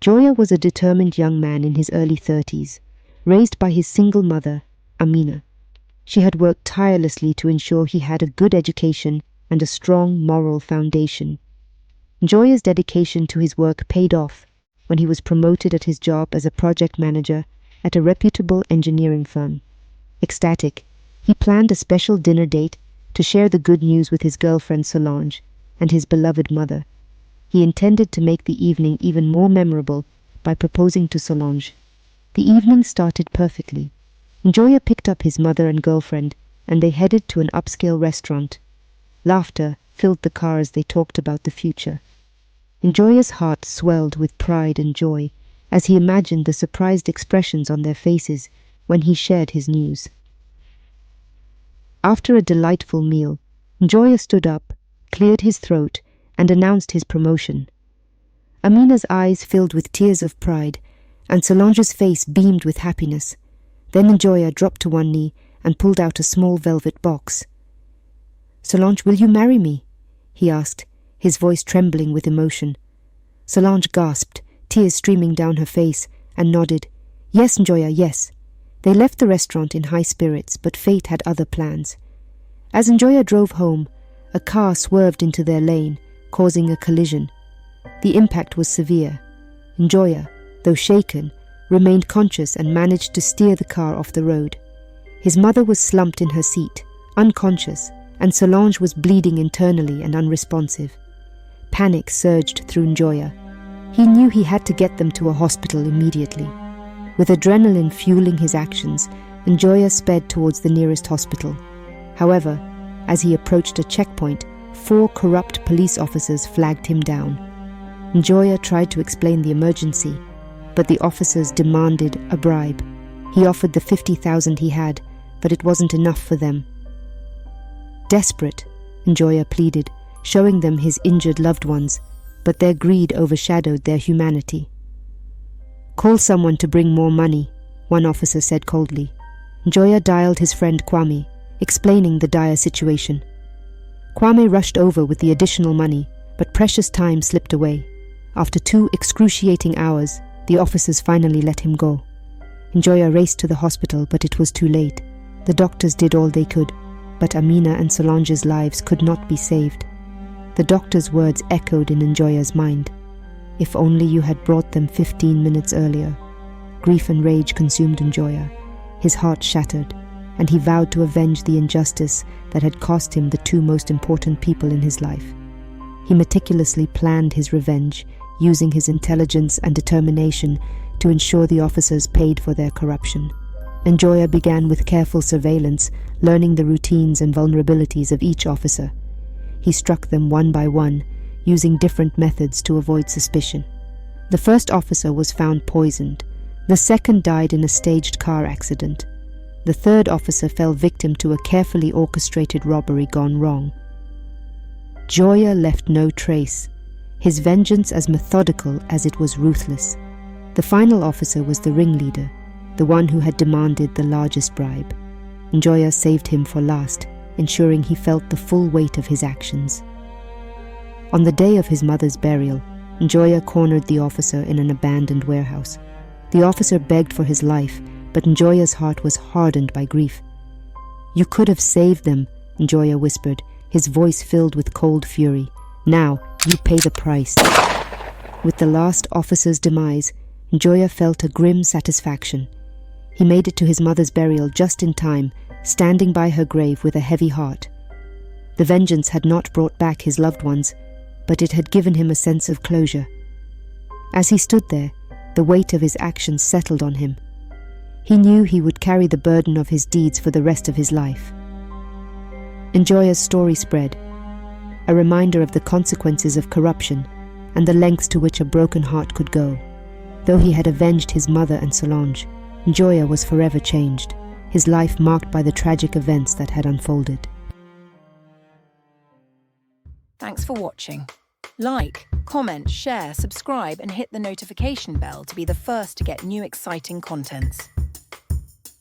Njoya was a determined young man in his early 30s, raised by his single mother, Amina. She had worked tirelessly to ensure he had a good education and a strong moral foundation. Njoya's dedication to his work paid off when he was promoted at his job as a project manager at a reputable engineering firm. Ecstatic, he planned a special dinner date to share the good news with his girlfriend Solange and his beloved mother. He intended to make the evening even more memorable by proposing to Solange. The evening started perfectly. Njoya picked up his mother and girlfriend, and they headed to an upscale restaurant. Laughter filled the car as they talked about the future. Njoya's heart swelled with pride and joy as he imagined the surprised expressions on their faces when he shared his news. After a delightful meal, Njoya stood up, cleared his throat, and announced his promotion. Amina's eyes filled with tears of pride, and Solange's face beamed with happiness. Then Njoya dropped to one knee and pulled out a small velvet box. "Solange, will you marry me?" he asked, his voice trembling with emotion. Solange gasped, tears streaming down her face, and nodded. "Yes, Njoya, yes." They left the restaurant in high spirits, but fate had other plans. As Njoya drove home, a car swerved into their lane, causing a collision. The impact was severe. Njoya, though shaken, remained conscious and managed to steer the car off the road. His mother was slumped in her seat, unconscious, and Solange was bleeding internally and unresponsive. Panic surged through Njoya. He knew he had to get them to a hospital immediately. With adrenaline fueling his actions, Njoya sped towards the nearest hospital. However, as he approached a checkpoint, 4 corrupt police officers flagged him down. Njoya tried to explain the emergency, but the officers demanded a bribe. He offered the 50,000 he had, but it wasn't enough for them. Desperate, Njoya pleaded, showing them his injured loved ones, but their greed overshadowed their humanity. "Call someone to bring more money," one officer said coldly. Njoya dialed his friend Kwame, explaining the dire situation. Kwame rushed over with the additional money, but precious time slipped away. After 2 excruciating hours, the officers finally let him go. Njoya raced to the hospital, but it was too late. The doctors did all they could, but Amina and Solange's lives could not be saved. The doctor's words echoed in Njoya's mind. If only you had brought them 15 minutes earlier. Grief and rage consumed Njoya. His heart shattered, and he vowed to avenge the injustice that had cost him the 2 most important people in his life. He meticulously planned his revenge, using his intelligence and determination to ensure the officers paid for their corruption. Njoya began with careful surveillance, learning the routines and vulnerabilities of each officer. He struck them one by one, using different methods to avoid suspicion. The first officer was found poisoned. The second died in a staged car accident. The third officer fell victim to a carefully orchestrated robbery gone wrong. Njoya left no trace, his vengeance as methodical as it was ruthless. The final officer was the ringleader, the one who had demanded the largest bribe. Njoya saved him for last, ensuring he felt the full weight of his actions. On the day of his mother's burial, Njoya cornered the officer in an abandoned warehouse. The officer begged for his life, but Njoya's heart was hardened by grief. "You could have saved them," Njoya whispered, his voice filled with cold fury. "Now, you pay the price." With the last officer's demise, Njoya felt a grim satisfaction. He made it to his mother's burial just in time, standing by her grave with a heavy heart. The vengeance had not brought back his loved ones, but it had given him a sense of closure. As he stood there, the weight of his actions settled on him. He knew he would carry the burden of his deeds for the rest of his life. Njoya's story spread, a reminder of the consequences of corruption and the lengths to which a broken heart could go. Though he had avenged his mother and Solange, Njoya was forever changed, his life marked by the tragic events that had unfolded. Thanks for watching. Like, comment, share, subscribe and hit the notification bell to be the first to get new exciting contents.